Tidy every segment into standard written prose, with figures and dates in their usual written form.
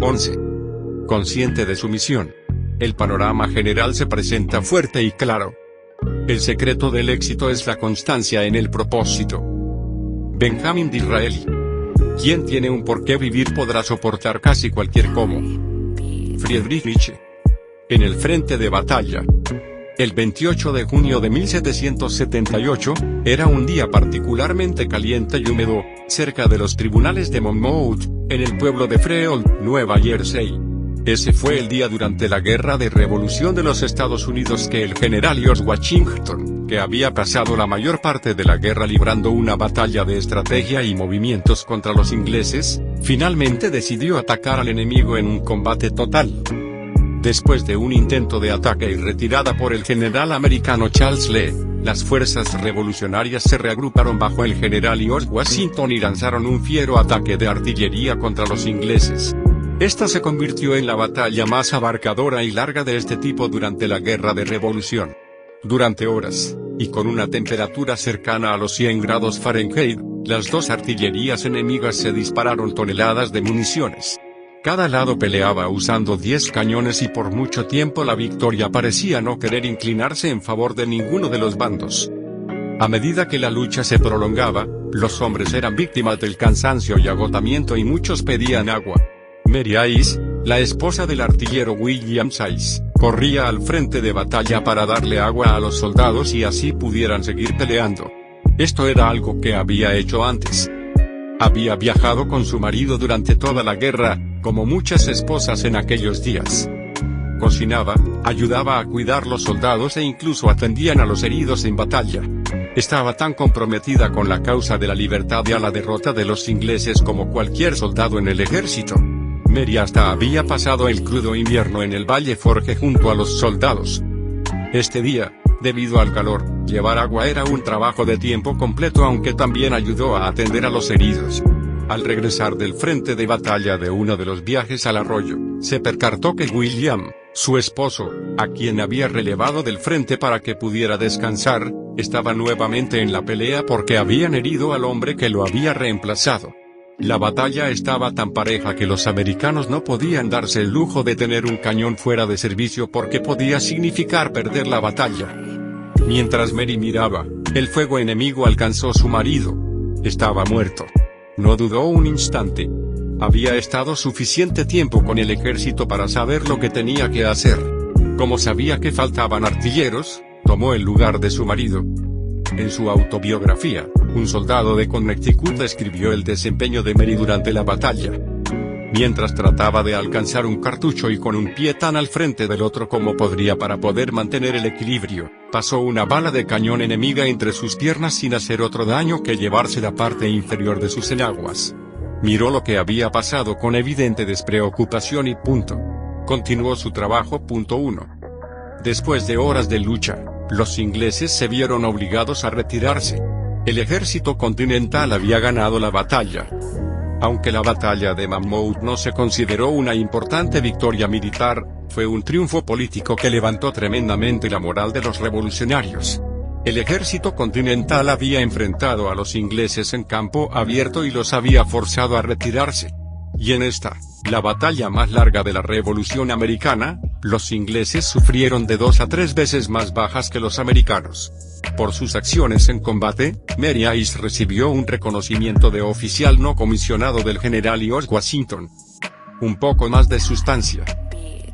11. Consciente de su misión, el panorama general se presenta fuerte y claro. El secreto del éxito es la constancia en el propósito. Benjamin Disraeli. Quien tiene un porqué vivir podrá soportar casi cualquier cómo. Friedrich Nietzsche. En el frente de batalla. El 28 de junio de 1778, era un día particularmente caliente y húmedo, cerca de los tribunales de Monmouth, en el pueblo de Freehold, Nueva Jersey. Ese fue el día durante la Guerra de Revolución de los Estados Unidos que el general George Washington, que había pasado la mayor parte de la guerra librando una batalla de estrategia y movimientos contra los ingleses, finalmente decidió atacar al enemigo en un combate total. Después de un intento de ataque y retirada por el general americano Charles Lee, las fuerzas revolucionarias se reagruparon bajo el general George Washington y lanzaron un fiero ataque de artillería contra los ingleses. Esta se convirtió en la batalla más abarcadora y larga de este tipo durante la Guerra de Revolución. Durante horas, y con una temperatura cercana a los 100 grados Fahrenheit, las dos artillerías enemigas se dispararon toneladas de municiones. Cada lado peleaba usando 10 cañones y por mucho tiempo la victoria parecía no querer inclinarse en favor de ninguno de los bandos. A medida que la lucha se prolongaba, los hombres eran víctimas del cansancio y agotamiento y muchos pedían agua. Mary Ice, la esposa del artillero William Ice, corría al frente de batalla para darle agua a los soldados y así pudieran seguir peleando. Esto era algo que había hecho antes. Había viajado con su marido durante toda la guerra, como muchas esposas en aquellos días. Cocinaba, ayudaba a cuidar los soldados e incluso atendían a los heridos en batalla. Estaba tan comprometida con la causa de la libertad y a la derrota de los ingleses como cualquier soldado en el ejército. Mary hasta había pasado el crudo invierno en el Valle Forge junto a los soldados. Este día, debido al calor, llevar agua era un trabajo de tiempo completo aunque también ayudó a atender a los heridos. Al regresar del frente de batalla de uno de los viajes al arroyo, se percató que William, su esposo, a quien había relevado del frente para que pudiera descansar, estaba nuevamente en la pelea porque habían herido al hombre que lo había reemplazado. La batalla estaba tan pareja que los americanos no podían darse el lujo de tener un cañón fuera de servicio porque podía significar perder la batalla. Mientras Mary miraba, el fuego enemigo alcanzó a su marido. Estaba muerto. No dudó un instante. Había estado suficiente tiempo con el ejército para saber lo que tenía que hacer. Como sabía que faltaban artilleros, tomó el lugar de su marido. En su autobiografía, un soldado de Connecticut describió el desempeño de Mary durante la batalla. Mientras trataba de alcanzar un cartucho y con un pie tan al frente del otro como podría para poder mantener el equilibrio, pasó una bala de cañón enemiga entre sus piernas sin hacer otro daño que llevarse la parte inferior de sus enaguas. Miró lo que había pasado con evidente despreocupación y punto. Continuó su trabajo. 1. Después de horas de lucha, los ingleses se vieron obligados a retirarse. El ejército continental había ganado la batalla. Aunque la batalla de Monmouth no se consideró una importante victoria militar, fue un triunfo político que levantó tremendamente la moral de los revolucionarios. El ejército continental había enfrentado a los ingleses en campo abierto y los había forzado a retirarse. Y en esta, la batalla más larga de la Revolución Americana, los ingleses sufrieron de 2 a 3 veces más bajas que los americanos. Por sus acciones en combate, Mary Ice recibió un reconocimiento de oficial no comisionado del general George Washington. Un poco más de sustancia.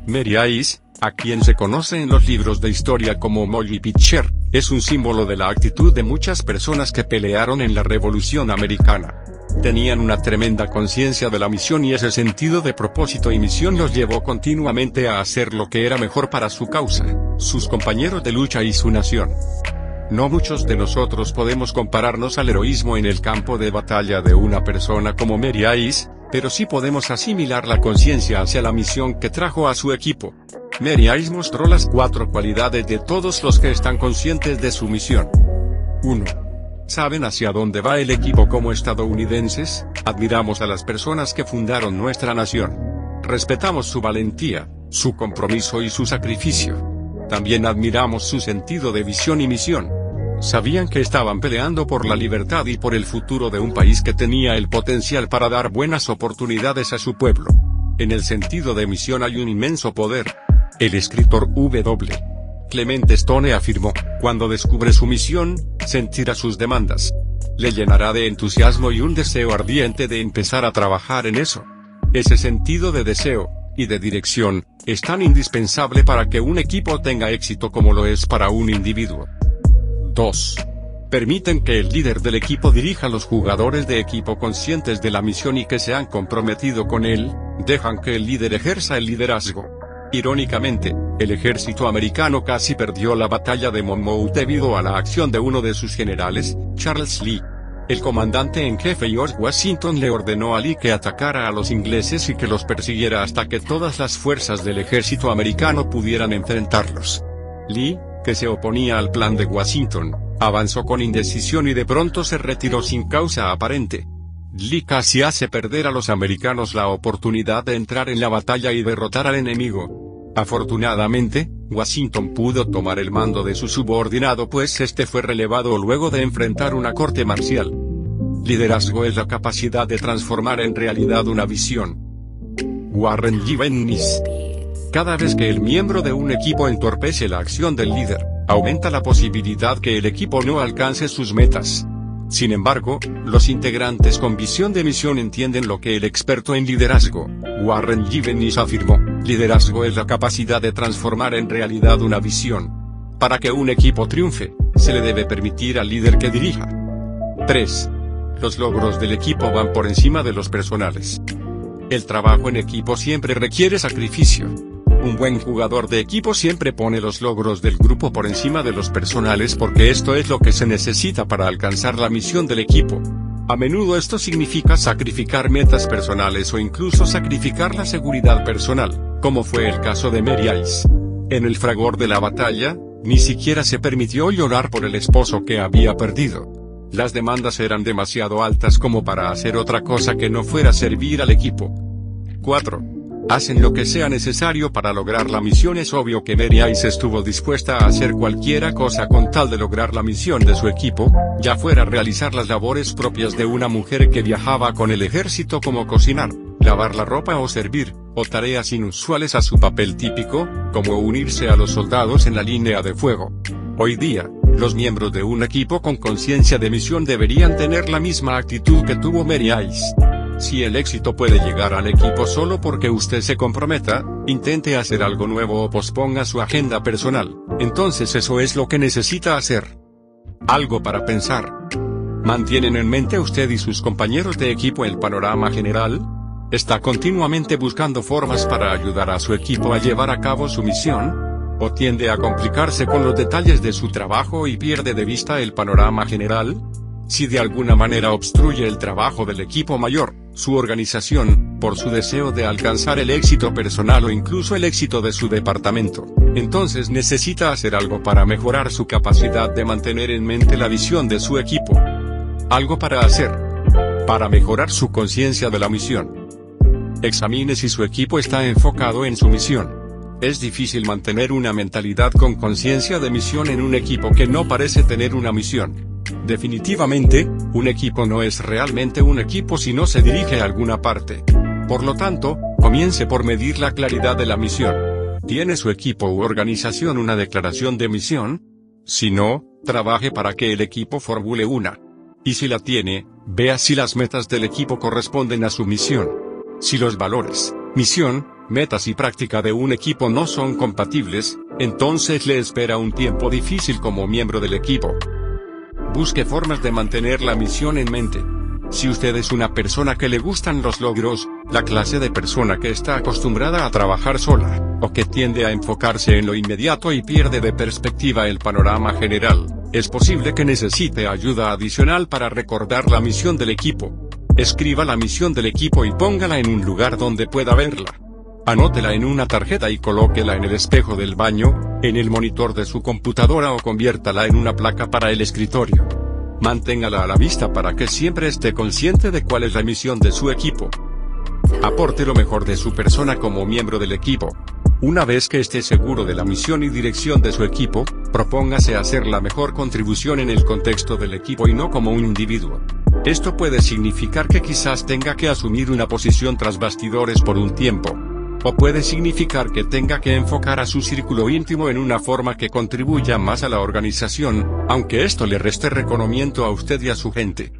Mary Ice, a quien se conoce en los libros de historia como Molly Pitcher, es un símbolo de la actitud de muchas personas que pelearon en la Revolución Americana. Tenían una tremenda conciencia de la misión y ese sentido de propósito y misión los llevó continuamente a hacer lo que era mejor para su causa, sus compañeros de lucha y su nación. No muchos de nosotros podemos compararnos al heroísmo en el campo de batalla de una persona como Mary Ice, pero sí podemos asimilar la conciencia hacia la misión que trajo a su equipo. Mary Ice mostró las 4 cualidades de todos los que están conscientes de su misión. 1. ¿Saben hacia dónde va el equipo como estadounidenses? Admiramos a las personas que fundaron nuestra nación. Respetamos su valentía, su compromiso y su sacrificio. También admiramos su sentido de visión y misión. Sabían que estaban peleando por la libertad y por el futuro de un país que tenía el potencial para dar buenas oportunidades a su pueblo. En el sentido de misión hay un inmenso poder. El escritor W. Clement Stone afirmó, cuando descubre su misión, sentirá sus demandas. Le llenará de entusiasmo y un deseo ardiente de empezar a trabajar en eso. Ese sentido de deseo, y de dirección, es tan indispensable para que un equipo tenga éxito como lo es para un individuo. 2. Permiten que el líder del equipo dirija a los jugadores de equipo conscientes de la misión y que se han comprometido con él, dejan que el líder ejerza el liderazgo. Irónicamente, el ejército americano casi perdió la batalla de Monmouth debido a la acción de uno de sus generales, Charles Lee. El comandante en jefe George Washington le ordenó a Lee que atacara a los ingleses y que los persiguiera hasta que todas las fuerzas del ejército americano pudieran enfrentarlos. Lee, que se oponía al plan de Washington, avanzó con indecisión y de pronto se retiró sin causa aparente. Lee casi hace perder a los americanos la oportunidad de entrar en la batalla y derrotar al enemigo. Afortunadamente, Washington pudo tomar el mando de su subordinado pues este fue relevado luego de enfrentar una corte marcial. Liderazgo es la capacidad de transformar en realidad una visión. Warren G. Bennis. Cada vez que el miembro de un equipo entorpece la acción del líder, aumenta la posibilidad que el equipo no alcance sus metas. Sin embargo, los integrantes con visión de misión entienden lo que el experto en liderazgo, Warren G. Bennis afirmó, liderazgo es la capacidad de transformar en realidad una visión. Para que un equipo triunfe, se le debe permitir al líder que dirija. 3. Los logros del equipo van por encima de los personales. El trabajo en equipo siempre requiere sacrificio. Un buen jugador de equipo siempre pone los logros del grupo por encima de los personales porque esto es lo que se necesita para alcanzar la misión del equipo. A menudo esto significa sacrificar metas personales o incluso sacrificar la seguridad personal, como fue el caso de Mary Ice. En el fragor de la batalla, ni siquiera se permitió llorar por el esposo que había perdido. Las demandas eran demasiado altas como para hacer otra cosa que no fuera servir al equipo. 4. Hacen lo que sea necesario para lograr la misión. Es obvio que Mary Ice estuvo dispuesta a hacer cualquiera cosa con tal de lograr la misión de su equipo, ya fuera realizar las labores propias de una mujer que viajaba con el ejército como cocinar, lavar la ropa o servir, o tareas inusuales a su papel típico, como unirse a los soldados en la línea de fuego. Hoy día, los miembros de un equipo con conciencia de misión deberían tener la misma actitud que tuvo Mary Ice. Si el éxito puede llegar al equipo solo porque usted se comprometa, intente hacer algo nuevo o posponga su agenda personal, entonces eso es lo que necesita hacer. Algo para pensar. ¿Mantienen en mente usted y sus compañeros de equipo el panorama general? ¿Está continuamente buscando formas para ayudar a su equipo a llevar a cabo su misión? ¿O tiende a complicarse con los detalles de su trabajo y pierde de vista el panorama general? Si de alguna manera obstruye el trabajo del equipo mayor, su organización, por su deseo de alcanzar el éxito personal o incluso el éxito de su departamento, entonces necesita hacer algo para mejorar su capacidad de mantener en mente la visión de su equipo. Algo para hacer. Para mejorar su conciencia de la misión. Examine si su equipo está enfocado en su misión. Es difícil mantener una mentalidad con conciencia de misión en un equipo que no parece tener una misión. Definitivamente, un equipo no es realmente un equipo si no se dirige a alguna parte. Por lo tanto, comience por medir la claridad de la misión. ¿Tiene su equipo u organización una declaración de misión? Si no, trabaje para que el equipo formule una. Y si la tiene, vea si las metas del equipo corresponden a su misión. Si los valores, misión, metas y práctica de un equipo no son compatibles, entonces le espera un tiempo difícil como miembro del equipo. Busque formas de mantener la misión en mente. Si usted es una persona que le gustan los logros, la clase de persona que está acostumbrada a trabajar sola, o que tiende a enfocarse en lo inmediato y pierde de perspectiva el panorama general, es posible que necesite ayuda adicional para recordar la misión del equipo. Escriba la misión del equipo y póngala en un lugar donde pueda verla. Anótela en una tarjeta y colóquela en el espejo del baño, en el monitor de su computadora o conviértala en una placa para el escritorio. Manténgala a la vista para que siempre esté consciente de cuál es la misión de su equipo. Aporte lo mejor de su persona como miembro del equipo. Una vez que esté seguro de la misión y dirección de su equipo, propóngase hacer la mejor contribución en el contexto del equipo y no como un individuo. Esto puede significar que quizás tenga que asumir una posición tras bastidores por un tiempo. O puede significar que tenga que enfocar a su círculo íntimo en una forma que contribuya más a la organización, aunque esto le reste reconocimiento a usted y a su gente.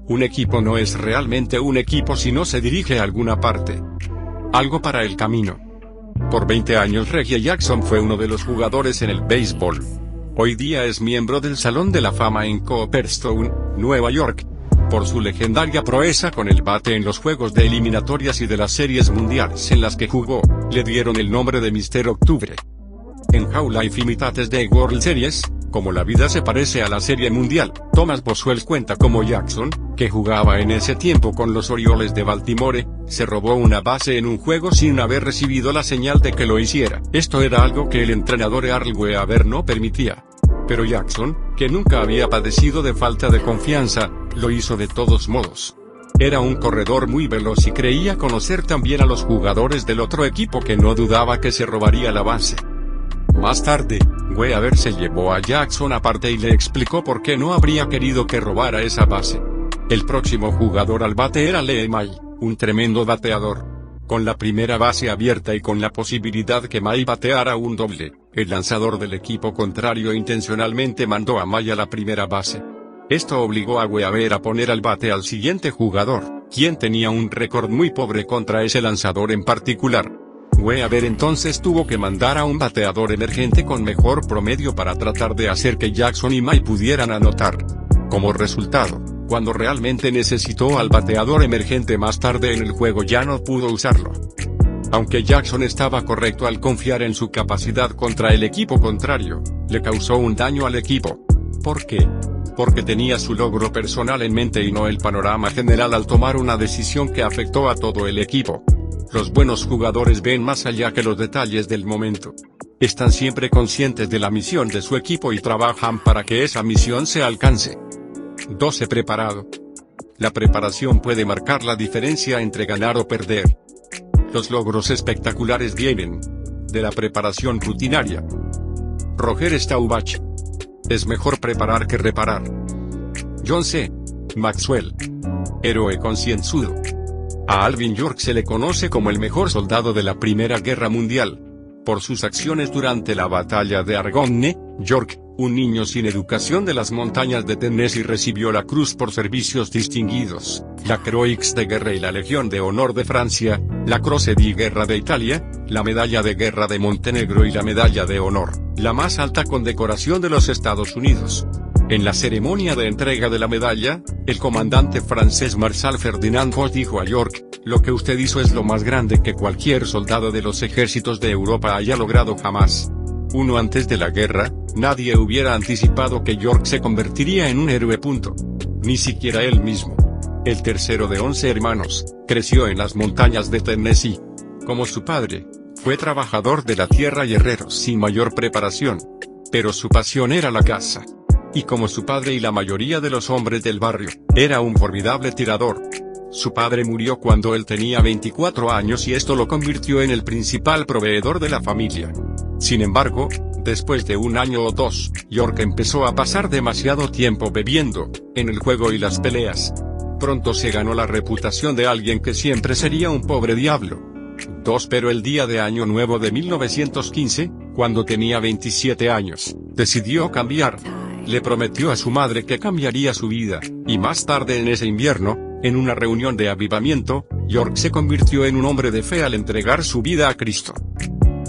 Un equipo no es realmente un equipo si no se dirige a alguna parte. Algo para el camino. Por 20 años Reggie Jackson fue uno de los jugadores en el béisbol. Hoy día es miembro del Salón de la Fama en Cooperstown, Nueva York, por su legendaria proeza con el bate en los juegos de eliminatorias y de las series mundiales en las que jugó. Le dieron el nombre de Mr. Octubre. En How Life Imitates the World Series, como la vida se parece a la Serie Mundial, Thomas Boswell cuenta cómo Jackson, que jugaba en ese tiempo con los Orioles de Baltimore, se robó una base en un juego sin haber recibido la señal de que lo hiciera. Esto era algo que el entrenador Earl Weaver no permitía. Pero Jackson, que nunca había padecido de falta de confianza, lo hizo de todos modos. Era un corredor muy veloz y creía conocer también a los jugadores del otro equipo que no dudaba que se robaría la base. Más tarde, Weaver se llevó a Jackson aparte y le explicó por qué no habría querido que robara esa base. El próximo jugador al bate era Lee May, un tremendo bateador. Con la primera base abierta y con la posibilidad que May bateara un doble, el lanzador del equipo contrario intencionalmente mandó a May a la primera base. Esto obligó a Weaver a poner al bate al siguiente jugador, quien tenía un récord muy pobre contra ese lanzador en particular. Weaver entonces tuvo que mandar a un bateador emergente con mejor promedio para tratar de hacer que Jackson y May pudieran anotar. Como resultado, cuando realmente necesitó al bateador emergente más tarde en el juego ya no pudo usarlo. Aunque Jackson estaba correcto al confiar en su capacidad contra el equipo contrario, le causó un daño al equipo. ¿Por qué? Porque tenía su logro personal en mente y no el panorama general al tomar una decisión que afectó a todo el equipo. Los buenos jugadores ven más allá que los detalles del momento. Están siempre conscientes de la misión de su equipo y trabajan para que esa misión se alcance. 12. Preparado. La preparación puede marcar la diferencia entre ganar o perder. Los logros espectaculares vienen de la preparación rutinaria. Roger Staubach. Es mejor preparar que reparar. John C. Maxwell. Héroe concienzudo. A Alvin York se le conoce como el mejor soldado de la Primera Guerra Mundial. Por sus acciones durante la batalla de Argonne, York, un niño sin educación de las montañas de Tennessee, recibió la Cruz por Servicios Distinguidos, la Croix de Guerra y la Legión de Honor de Francia, la Croce di Guerra de Italia, la Medalla de Guerra de Montenegro y la Medalla de Honor, la más alta condecoración de los Estados Unidos. En la ceremonia de entrega de la medalla, el comandante francés Marshal Ferdinand Foch dijo a York: "Lo que usted hizo es lo más grande que cualquier soldado de los ejércitos de Europa haya logrado jamás". Antes de la guerra, nadie hubiera anticipado que York se convertiría en un héroe. Ni siquiera él mismo. El tercero de 11 hermanos, creció en las montañas de Tennessee. Como su padre, fue trabajador de la tierra y herrero sin mayor preparación. Pero su pasión era la caza. Y como su padre y la mayoría de los hombres del barrio, era un formidable tirador. Su padre murió cuando él tenía 24 años y esto lo convirtió en el principal proveedor de la familia. Sin embargo, después de un año o dos, York empezó a pasar demasiado tiempo bebiendo, en el juego y las peleas. Pronto se ganó la reputación de alguien que siempre sería un pobre diablo. Pero el día de Año Nuevo de 1915, cuando tenía 27 años, decidió cambiar. Le prometió a su madre que cambiaría su vida, y más tarde en ese invierno, en una reunión de avivamiento, York se convirtió en un hombre de fe al entregar su vida a Cristo.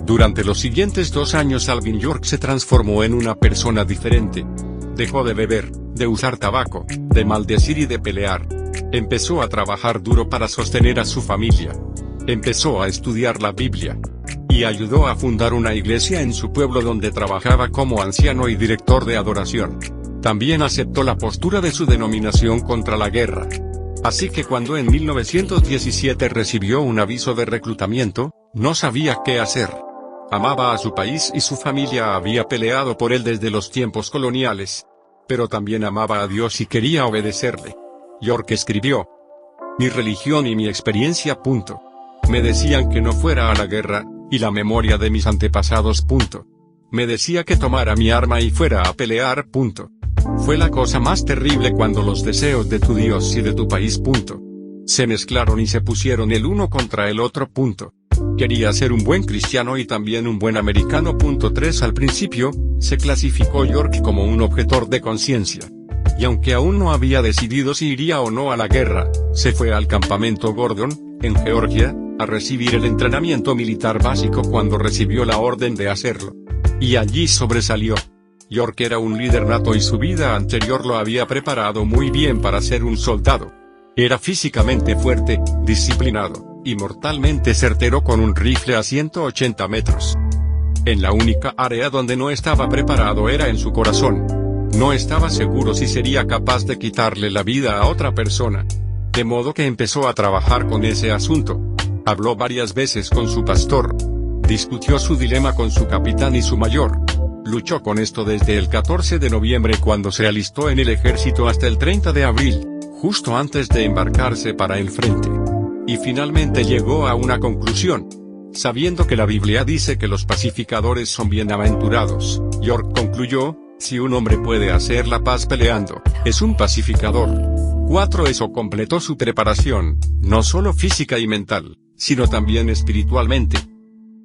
Durante los siguientes 2 años Alvin York se transformó en una persona diferente. Dejó de beber, de usar tabaco, de maldecir y de pelear. Empezó a trabajar duro para sostener a su familia. Empezó a estudiar la Biblia. Y ayudó a fundar una iglesia en su pueblo donde trabajaba como anciano y director de adoración. También aceptó la postura de su denominación contra la guerra. Así que cuando en 1917 recibió un aviso de reclutamiento, no sabía qué hacer. Amaba a su país y su familia había peleado por él desde los tiempos coloniales. Pero también amaba a Dios y quería obedecerle. York escribió: "Mi religión y mi experiencia. Me decían que no fuera a la guerra, y la memoria de mis antepasados. Me decía que tomara mi arma y fuera a pelear. Fue la cosa más terrible cuando los deseos de tu Dios y de tu país. Se mezclaron y se pusieron el uno contra el otro. Quería ser un buen cristiano y también un buen americano. 3 Al principio, se clasificó York como un objetor de conciencia. Y aunque aún no había decidido si iría o no a la guerra, se fue al campamento Gordon, en Georgia, a recibir el entrenamiento militar básico cuando recibió la orden de hacerlo. Y allí sobresalió. York era un líder nato y su vida anterior lo había preparado muy bien para ser un soldado. Era físicamente fuerte, disciplinado, y mortalmente certero con un rifle a 180 metros. En la única área donde no estaba preparado era en su corazón. No estaba seguro si sería capaz de quitarle la vida a otra persona. De modo que empezó a trabajar con ese asunto. Habló varias veces con su pastor. Discutió su dilema con su capitán y su mayor. Luchó con esto desde el 14 de noviembre cuando se alistó en el ejército hasta el 30 de abril, justo antes de embarcarse para el frente. Y finalmente llegó a una conclusión. Sabiendo que la Biblia dice que los pacificadores son bienaventurados, York concluyó: si un hombre puede hacer la paz peleando, es un pacificador. 4 Eso completó su preparación, no solo física y mental, sino también espiritualmente.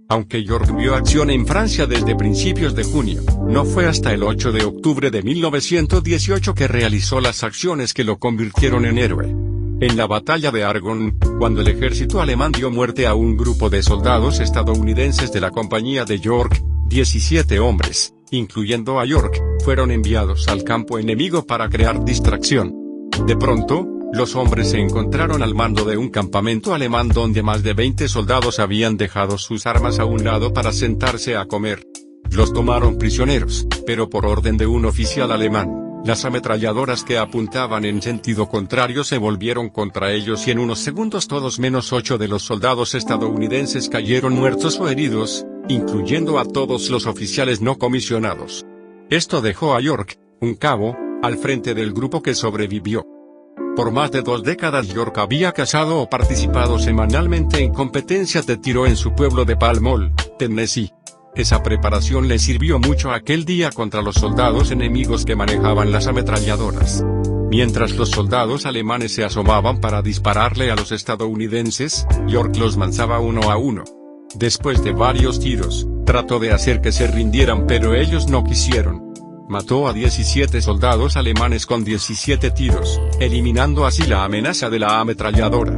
Aunque York vio acción en Francia desde principios de junio, no fue hasta el 8 de octubre de 1918 que realizó las acciones que lo convirtieron en héroe. En la batalla de Argonne, cuando el ejército alemán dio muerte a un grupo de soldados estadounidenses de la compañía de York, 17 hombres, incluyendo a York, fueron enviados al campo enemigo para crear distracción. De pronto, los hombres se encontraron al mando de un campamento alemán donde más de 20 soldados habían dejado sus armas a un lado para sentarse a comer. Los tomaron prisioneros, pero por orden de un oficial alemán. Las ametralladoras que apuntaban en sentido contrario se volvieron contra ellos y en unos segundos todos menos 8 de los soldados estadounidenses cayeron muertos o heridos, incluyendo a todos los oficiales no comisionados. Esto dejó a York, un cabo, al frente del grupo que sobrevivió. Por más de 2 décadas York había cazado o participado semanalmente en competencias de tiro en su pueblo de Pall Mall, Tennessee. Esa preparación le sirvió mucho aquel día contra los soldados enemigos que manejaban las ametralladoras. Mientras los soldados alemanes se asomaban para dispararle a los estadounidenses, York los lanzaba uno a uno. Después de varios tiros, trató de hacer que se rindieran pero ellos no quisieron. Mató a 17 soldados alemanes con 17 tiros, eliminando así la amenaza de la ametralladora.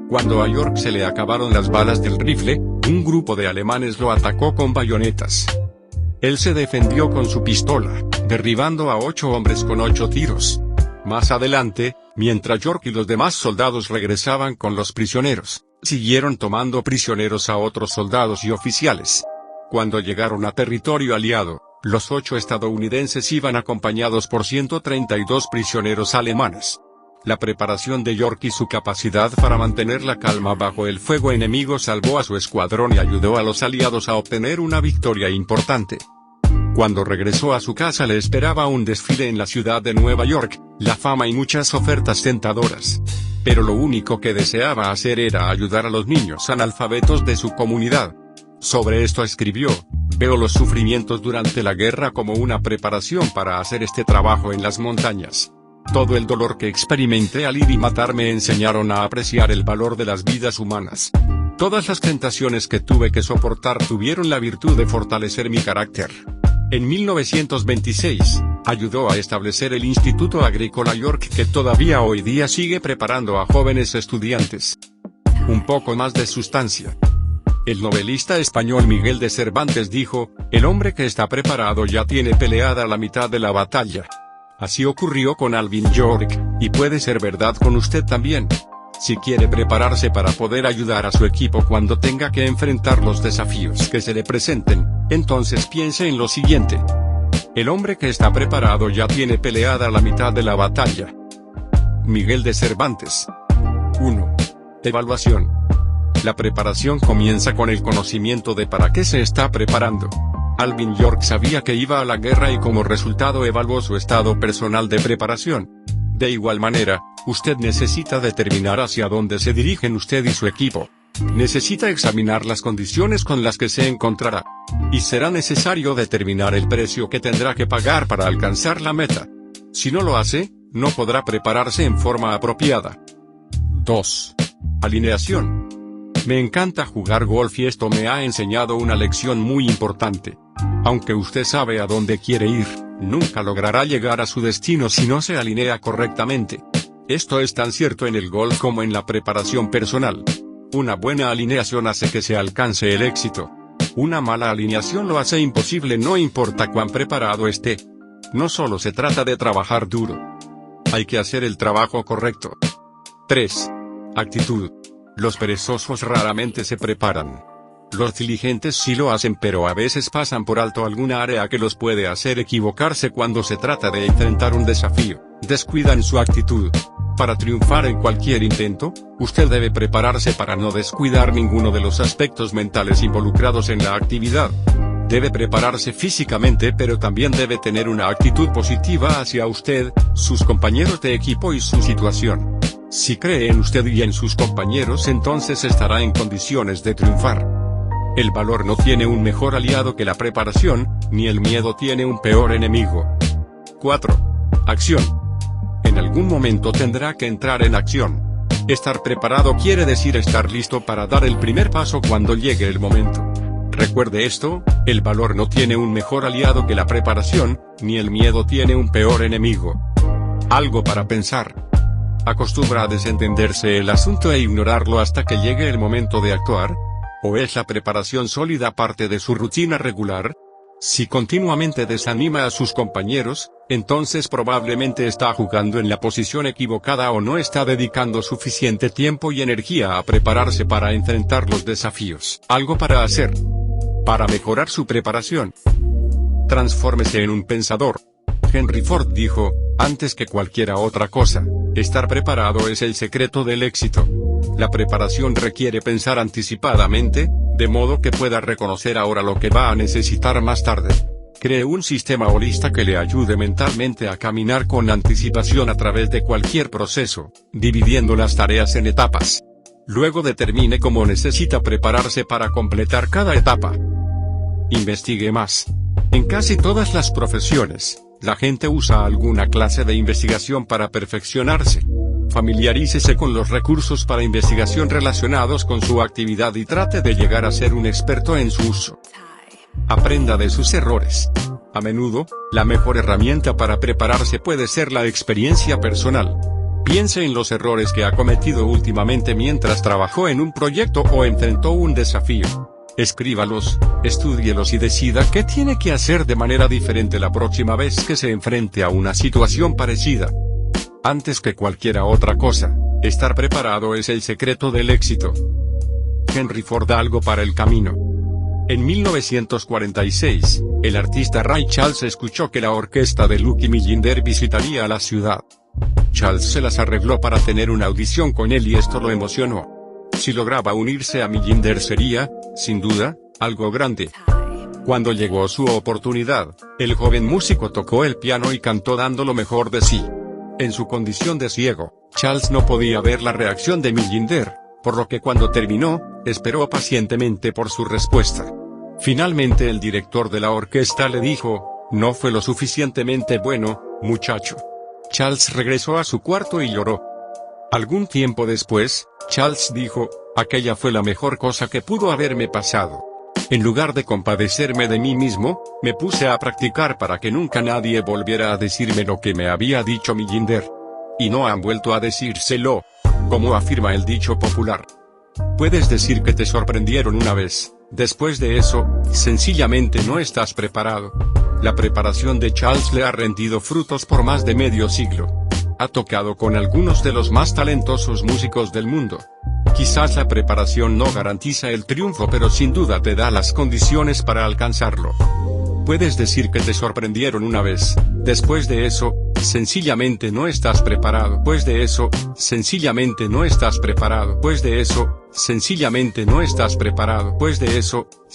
Cuando a York se le acabaron las balas del rifle, un grupo de alemanes lo atacó con bayonetas. Él se defendió con su pistola, derribando a 8 hombres con 8 tiros. Más adelante, mientras York y los demás soldados regresaban con los prisioneros, siguieron tomando prisioneros a otros soldados y oficiales. Cuando llegaron a territorio aliado, los 8 estadounidenses iban acompañados por 132 prisioneros alemanes. La preparación de York y su capacidad para mantener la calma bajo el fuego enemigo salvó a su escuadrón y ayudó a los aliados a obtener una victoria importante. Cuando regresó a su casa le esperaba un desfile en la ciudad de Nueva York, la fama y muchas ofertas tentadoras. Pero lo único que deseaba hacer era ayudar a los niños analfabetos de su comunidad. Sobre esto escribió: veo los sufrimientos durante la guerra como una preparación para hacer este trabajo en las montañas. Todo el dolor que experimenté al ir y matar me enseñaron a apreciar el valor de las vidas humanas. Todas las tentaciones que tuve que soportar tuvieron la virtud de fortalecer mi carácter. En 1926, ayudó a establecer el Instituto Agrícola York que todavía hoy día sigue preparando a jóvenes estudiantes. Un poco más de sustancia. El novelista español Miguel de Cervantes dijo: el hombre que está preparado ya tiene peleada la mitad de la batalla. Así ocurrió con Alvin York, y puede ser verdad con usted también. Si quiere prepararse para poder ayudar a su equipo cuando tenga que enfrentar los desafíos que se le presenten, entonces piense en lo siguiente. El hombre que está preparado ya tiene peleada la mitad de la batalla. Miguel de Cervantes. 1. Evaluación. La preparación comienza con el conocimiento de para qué se está preparando. Alvin York sabía que iba a la guerra y como resultado evaluó su estado personal de preparación. De igual manera, usted necesita determinar hacia dónde se dirigen usted y su equipo. Necesita examinar las condiciones con las que se encontrará. Y será necesario determinar el precio que tendrá que pagar para alcanzar la meta. Si no lo hace, no podrá prepararse en forma apropiada. 2. Alineación. Me encanta jugar golf y esto me ha enseñado una lección muy importante. Aunque usted sabe a dónde quiere ir, nunca logrará llegar a su destino si no se alinea correctamente. Esto es tan cierto en el golf como en la preparación personal. Una buena alineación hace que se alcance el éxito. Una mala alineación lo hace imposible, no importa cuán preparado esté. No solo se trata de trabajar duro. Hay que hacer el trabajo correcto. 3. Actitud. Los perezosos raramente se preparan. Los diligentes sí lo hacen, pero a veces pasan por alto alguna área que los puede hacer equivocarse cuando se trata de enfrentar un desafío. Descuidan su actitud. Para triunfar en cualquier intento, usted debe prepararse para no descuidar ninguno de los aspectos mentales involucrados en la actividad. Debe prepararse físicamente, pero también debe tener una actitud positiva hacia usted, sus compañeros de equipo y su situación. Si cree en usted y en sus compañeros, entonces estará en condiciones de triunfar. El valor no tiene un mejor aliado que la preparación, ni el miedo tiene un peor enemigo. 4. Acción. En algún momento tendrá que entrar en acción. Estar preparado quiere decir estar listo para dar el primer paso cuando llegue el momento. Recuerde esto, el valor no tiene un mejor aliado que la preparación, ni el miedo tiene un peor enemigo. Algo para pensar. ¿Acostumbra a desentenderse el asunto e ignorarlo hasta que llegue el momento de actuar? ¿O es la preparación sólida parte de su rutina regular? Si continuamente desanima a sus compañeros, entonces probablemente está jugando en la posición equivocada o no está dedicando suficiente tiempo y energía a prepararse para enfrentar los desafíos. Algo para hacer. Para mejorar su preparación. Transfórmese en un pensador. Henry Ford dijo, antes que cualquier otra cosa, estar preparado es el secreto del éxito. La preparación requiere pensar anticipadamente, de modo que pueda reconocer ahora lo que va a necesitar más tarde. Cree un sistema holista que le ayude mentalmente a caminar con anticipación a través de cualquier proceso, dividiendo las tareas en etapas. Luego determine cómo necesita prepararse para completar cada etapa. Investigue más. En casi todas las profesiones, la gente usa alguna clase de investigación para perfeccionarse. Familiarícese con los recursos para investigación relacionados con su actividad y trate de llegar a ser un experto en su uso. Aprenda de sus errores. A menudo, la mejor herramienta para prepararse puede ser la experiencia personal. Piense en los errores que ha cometido últimamente mientras trabajó en un proyecto o enfrentó un desafío. Escríbalos, estúdielos y decida qué tiene que hacer de manera diferente la próxima vez que se enfrente a una situación parecida. Antes que cualquier otra cosa, estar preparado es el secreto del éxito. Henry Ford, algo para el camino. En 1946, el artista Ray Charles escuchó que la orquesta de Lucky Millinder visitaría la ciudad. Charles se las arregló para tener una audición con él y esto lo emocionó. Si lograba unirse a Millinder sería, sin duda, algo grande. Cuando llegó su oportunidad, el joven músico tocó el piano y cantó dando lo mejor de sí. En su condición de ciego, Charles no podía ver la reacción de Millinder, por lo que cuando terminó, esperó pacientemente por su respuesta. Finalmente el director de la orquesta le dijo, no fue lo suficientemente bueno, muchacho. Charles regresó a su cuarto y lloró. Algún tiempo después, Charles dijo, aquella fue la mejor cosa que pudo haberme pasado. En lugar de compadecerme de mí mismo, me puse a practicar para que nunca nadie volviera a decirme lo que me había dicho Millinder. Y no han vuelto a decírselo, como afirma el dicho popular. Puedes decir que te sorprendieron una vez, después de eso, sencillamente no estás preparado. La preparación de Charles le ha rendido frutos por más de medio siglo. Ha tocado con algunos de los más talentosos músicos del mundo. Quizás la preparación no garantiza el triunfo, pero sin duda te da las condiciones para alcanzarlo. Puedes decir que te sorprendieron una vez, después de eso, sencillamente no estás preparado. Pues de eso, sencillamente no estás preparado. Pues de eso, sencillamente no estás preparado. Pues de eso,